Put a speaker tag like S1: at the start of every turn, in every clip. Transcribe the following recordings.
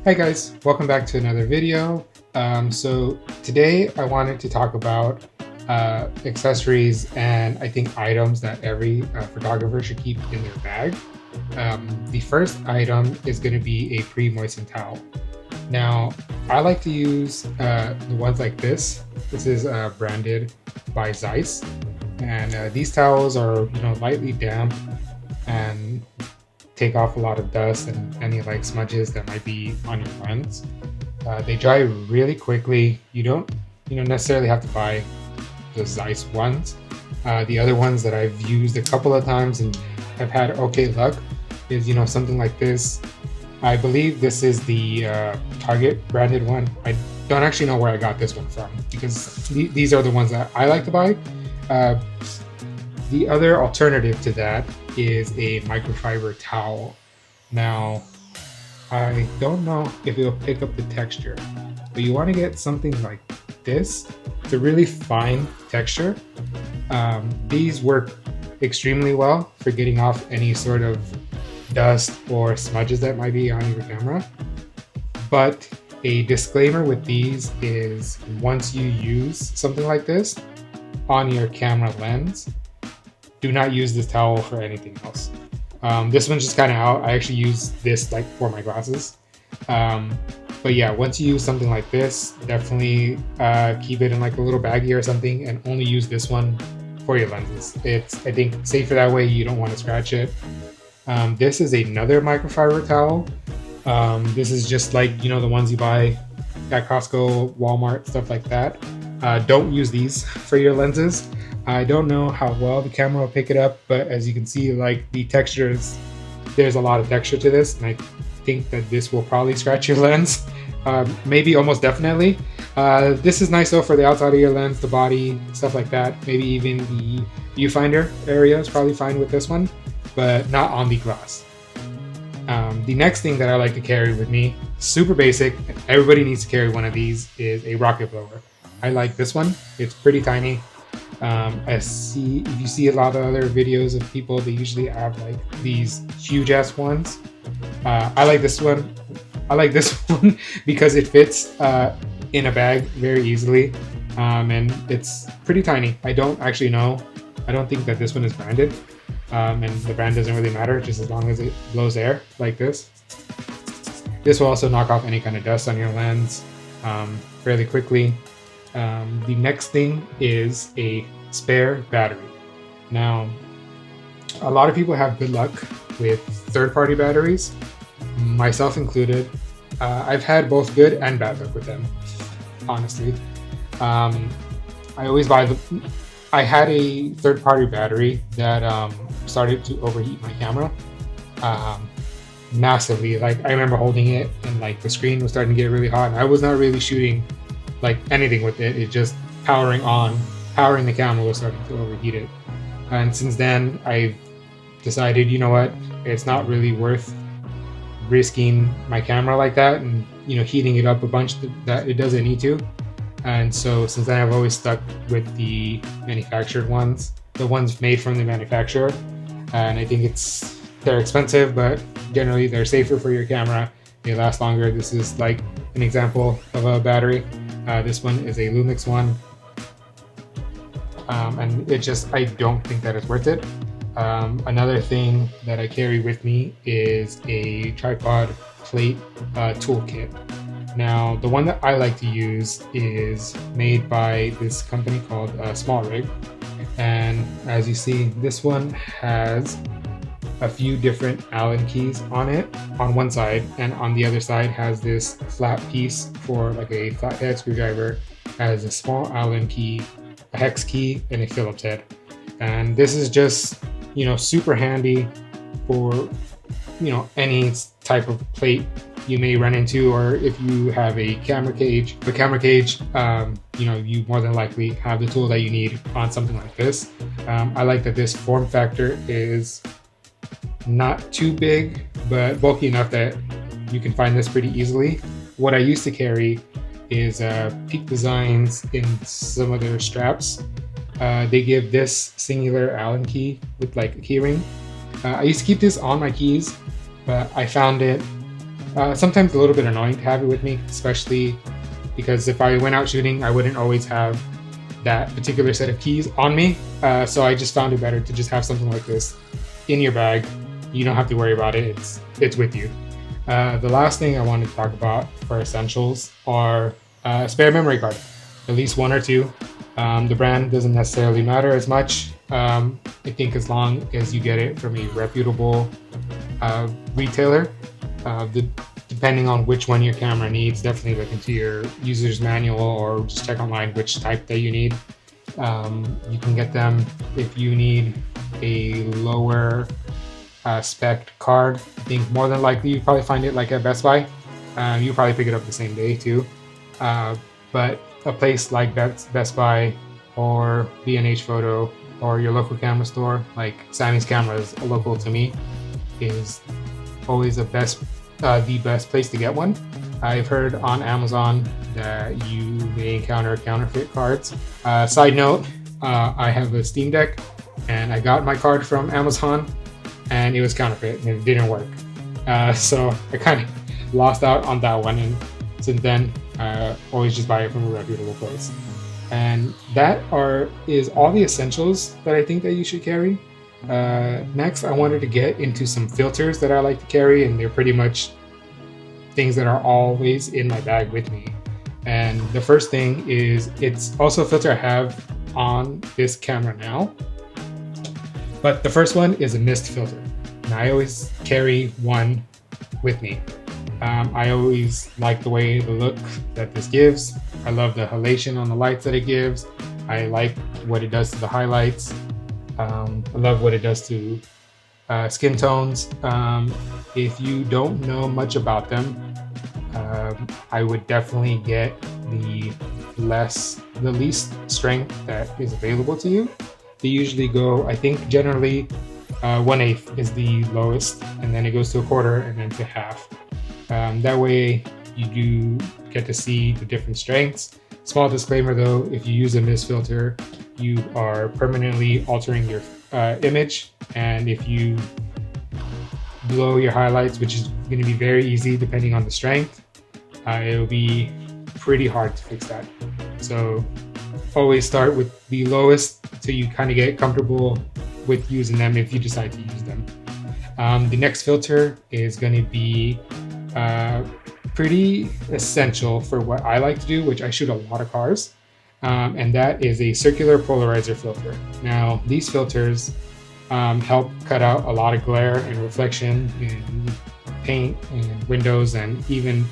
S1: Hi guys, welcome back to another video. So today I wanted to talk about accessories and I think items that every photographer should keep in their bag. The first item is going to be a pre-moistened towel. Now I like to use the ones like this. This is branded by Zeiss, and these towels are lightly damp and take off a lot of dust and any like smudges that might be on your lens. They dry really quickly. You don't necessarily have to buy the Zeiss ones. The other ones that I've used a couple of times and have had okay luck is something like this. I believe this is the Target branded one. I don't actually know where I got this one from because these are the ones that I like to buy. The other alternative to that is a microfiber towel. Now, I don't know if it'll pick up the texture, but you want to get something like this. It's a really fine texture. These work extremely well for getting off any sort of dust or smudges that might be on your camera. But a disclaimer with these is once you use something like this on your camera lens, do not use this towel for anything else. This one's just kind of out. I actually use this like for my glasses. But yeah, once you use something like this, definitely keep it in like a little baggie or something and only use this one for your lenses. It's, I think, safer that way. You don't want to scratch it. This is another microfiber towel. This is just like, the ones you buy at Costco, Walmart, stuff like that. Don't use these for your lenses. I don't know how well the camera will pick it up, but as you can see, like the textures, there's a lot of texture to this, and I think that this will probably scratch your lens. Maybe almost definitely. This is nice though for the outside of your lens, the body, stuff like that. Maybe even the viewfinder area is probably fine with this one, but not on the glass. The next thing that I like to carry with me, super basic, everybody needs to carry one of these, is a rocket blower. I like this one. It's pretty tiny. If you see a lot of other videos of people, they usually have like these huge ass ones. I like this one. I like this one because it fits in a bag very easily, and it's pretty tiny. I don't actually know. I don't think that this one is branded, and the brand doesn't really matter, just as long as it blows air like this. This will also knock off any kind of dust on your lens fairly quickly. The next thing is a spare battery. Now, a lot of people have good luck with third-party batteries, myself included. I've had both good and bad luck with them, honestly. I always buy I had a third-party battery that started to overheat my camera massively. Like I remember holding it and like the screen was starting to get really hot, and I was not really shooting like anything with it. It just powering the camera was starting to overheat it. And since then I've decided, you know what, it's not really worth risking my camera like that and heating it up a bunch that it doesn't need to. And so since then I've always stuck with the manufactured ones, the ones made from the manufacturer. And I think they're expensive, but generally they're safer for your camera. They last longer. This is like an example of a battery. This one is a Lumix one, and I don't think that it's worth it. Another thing that I carry with me is a tripod plate toolkit. Now, the one that I like to use is made by this company called SmallRig, and as you see, this one has a few different Allen keys on it on one side, and on the other side has this flat piece for like a flathead screwdriver, has a small Allen key, a hex key, and a Phillips head. And this is just super handy for any type of plate you may run into, or if you have a camera cage. You more than likely have the tool that you need on something like this. I like that this form factor is not too big, but bulky enough that you can find this pretty easily. What I used to carry is Peak Designs in some of their straps. They give this singular Allen key with like a key ring. I used to keep this on my keys, but I found it Sometimes a little bit annoying to have it with me, especially because if I went out shooting, I wouldn't always have that particular set of keys on me. So I just found it better to just have something like this in your bag. You don't have to worry about it. It's with you. The last thing I wanted to talk about for essentials are a spare memory card, at least one or two. The brand doesn't necessarily matter as much. I think as long as you get it from a reputable retailer, depending on which one your camera needs, definitely look into your user's manual or just check online which type that you need. You can get them if you need a lower spec card. I think more than likely you probably find it like at Best Buy. You probably pick it up the same day too. But a place like Best Buy or B&H Photo or your local camera store, like Sammy's Cameras, local to me, is always the best place to get one. I've heard on Amazon that you may encounter counterfeit cards. Side note, I have a Steam Deck and I got my card from Amazon and it was counterfeit and it didn't work. So I kind of lost out on that one, and since then always just buy it from a reputable place. And that is all the essentials that I think that you should carry. Next, I wanted to get into some filters that I like to carry, and they're pretty much things that are always in my bag with me. And the first thing is, it's also a filter I have on this camera now, but the first one is a mist filter, and I always carry one with me. I always like the look that this gives. I love the halation on the lights that it gives. I like what it does to the highlights. I love what it does to skin tones. If you don't know much about them, I would definitely get the least strength that is available to you. They usually go, I think generally 1/8 is the lowest, and then it goes to 1/4 and then to half. That way you do get to see the different strengths. Small disclaimer though, if you use a mist filter, you are permanently altering your image, and if you blow your highlights, which is going to be very easy depending on the strength, it'll be pretty hard to fix that. So always start with the lowest till you kind of get comfortable with using them if you decide to use them. The next filter is going to be pretty essential for what I like to do, which I shoot a lot of cars, and that is a circular polarizer filter. Now, these filters help cut out a lot of glare and reflection in paint and windows, and even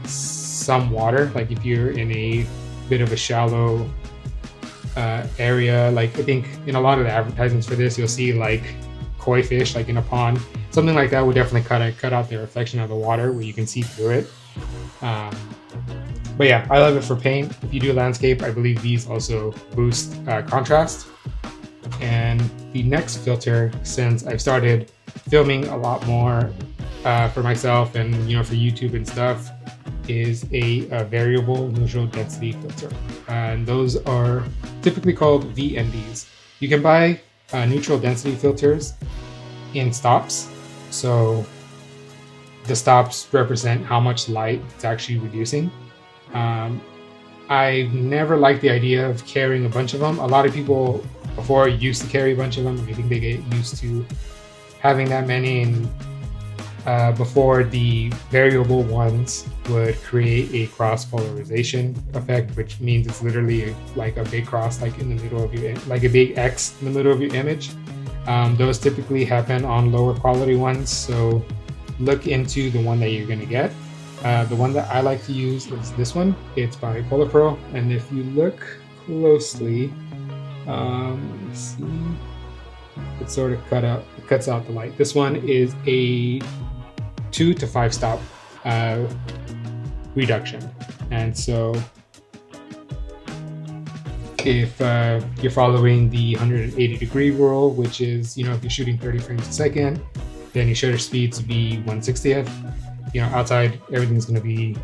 S1: some water. Like if you're in a bit of a shallow area, like I think in a lot of the advertisements for this, you'll see like koi fish, like in a pond. Something like that would definitely cut out the reflection of the water where you can see through it. But yeah, I love it for paint. If you do landscape, I believe these also boost contrast. And the next filter, since I've started filming a lot more for myself and for YouTube and stuff, is a variable neutral density filter. And those are typically called VNDs. You can buy neutral density filters in stops. So the stops represent how much light it's actually reducing. I never liked the idea of carrying a bunch of them. A lot of people before used to carry a bunch of them. I think they get used to having that many, and before the variable ones would create a cross polarization effect, which means it's literally like a big cross, like in the middle of your, like a big X in the middle of your image. Those typically happen on lower quality ones, so look into the one that you're going to get. The one that I like to use is this one. It's by PolarPro, and if you look closely, let me see, it sort of cuts out the light. This one is a 2 to 5 stop reduction, and so if you're following the 180-degree rule, which is, if you're shooting 30 frames a second, then your shutter speed to be 1/60th. Outside, everything's going to be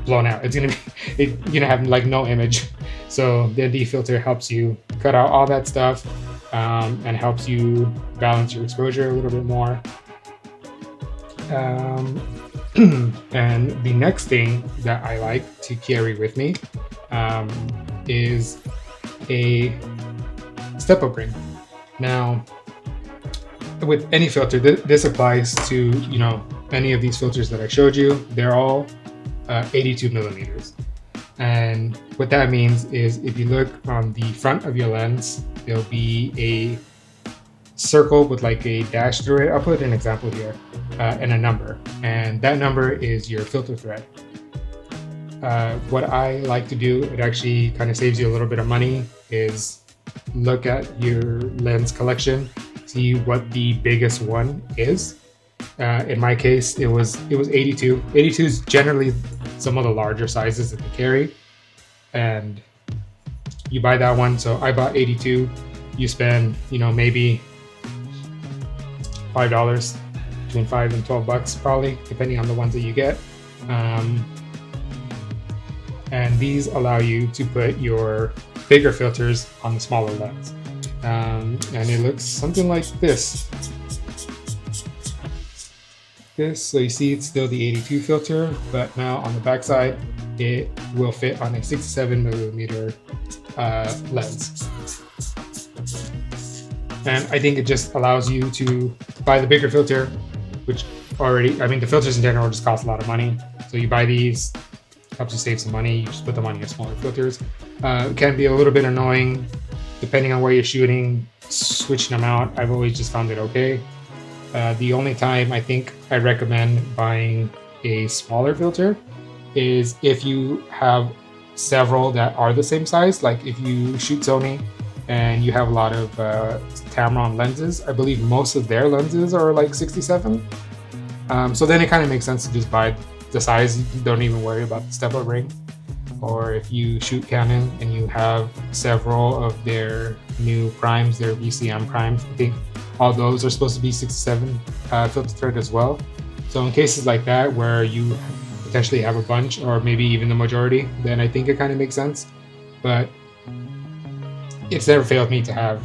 S1: blown out. It's going to be, you're going to have like no image. So the ND filter helps you cut out all that stuff and helps you balance your exposure a little bit more. Um, and the next thing that I like to carry with me is a step-up ring. Now, with any filter, this applies to, you know, any of these filters that I showed you. They're all 82 millimeters. And what that means is if you look on the front of your lens, there'll be a circle with like a dash through it. I'll put an example here, and a number. And that number is your filter thread. What I like to do, it actually kind of saves you a little bit of money, is look at your lens collection, see what the biggest one is. In my case, it was 82. 82 is generally some of the larger sizes that they carry, and you buy that one. So I bought 82. You spend, you know, maybe $5, between $5 and $12 probably, depending on the ones that you get. And these allow you to put your bigger filters on the smaller lens. And it looks something like this. So you see it's still the 82 filter, but now on the back side, it will fit on a 67 millimeter lens. And I think it just allows you to buy the bigger filter, which already, I mean, the filters in general just cost a lot of money. So you buy these, helps you save some money. You just put them on your smaller filters. It can be a little bit annoying depending on where you're shooting, switching them out. I've always just found it okay. The only time I think I recommend buying a smaller filter is if you have several that are the same size. Like if you shoot Sony and you have a lot of Tamron lenses, I believe most of their lenses are like 67. So then it kind of makes sense to just buy the size. You don't even worry about the step-up ring. Or if you shoot Canon and you have several of their new primes, their VCM primes, I think all those are supposed to be 67 filter thread as well. So in cases like that where you potentially have a bunch or maybe even the majority, then I think it kind of makes sense. But it's never failed me to have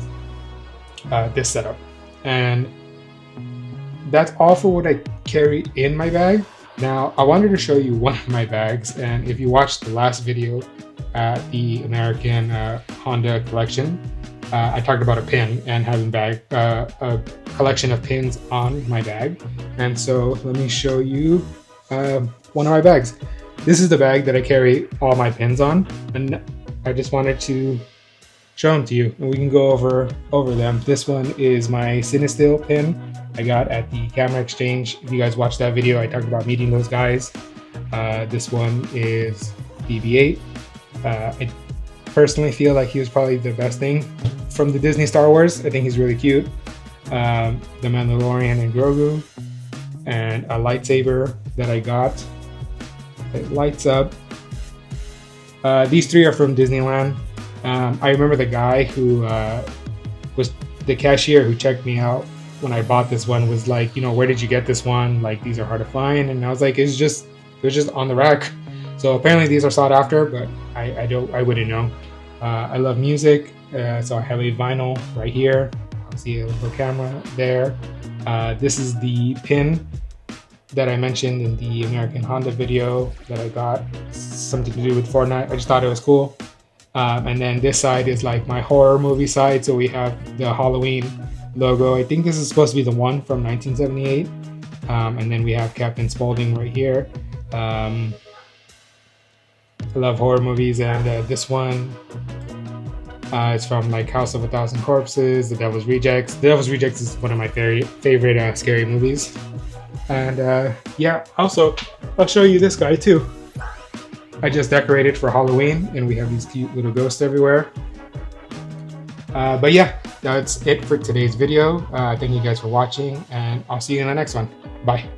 S1: this setup. And that's all for what I carry in my bag. Now, I wanted to show you one of my bags, and if you watched the last video at the American Honda collection, I talked about a pin and having a collection of pins on my bag. And so let me show you one of my bags. This is the bag that I carry all my pins on, and I just wanted to show them to you, and we can go over them. This one is my Cinestill pin I got at the Camera Exchange. If you guys watched that video, I talked about meeting those guys. This one is BB-8. I personally feel like he was probably the best thing from the Disney Star Wars. I think he's really cute. The Mandalorian and Grogu, and a lightsaber that I got. It lights up. These three are from Disneyland. I remember the guy who was the cashier who checked me out when I bought this one was like, you know, where did you get this one? Like, these are hard to find. And I was like, it was just on the rack. So apparently these are sought after, but I wouldn't know. I love music, so I have a vinyl right here. I'll see a little camera there. This is the pin that I mentioned in the American Honda video that I got. Something to do with Fortnite. I just thought it was cool. And then this side is like my horror movie side. So we have the Halloween logo. I think this is supposed to be the one from 1978. And then we have Captain Spaulding right here. I love horror movies, and this one is from like House of a Thousand Corpses, The Devil's Rejects. The Devil's Rejects is one of my favorite scary movies. And yeah, also I'll show you this guy too. I just decorated for Halloween, and we have these cute little ghosts everywhere. But yeah, that's it for today's video. Thank you guys for watching, and I'll see you in the next one. Bye.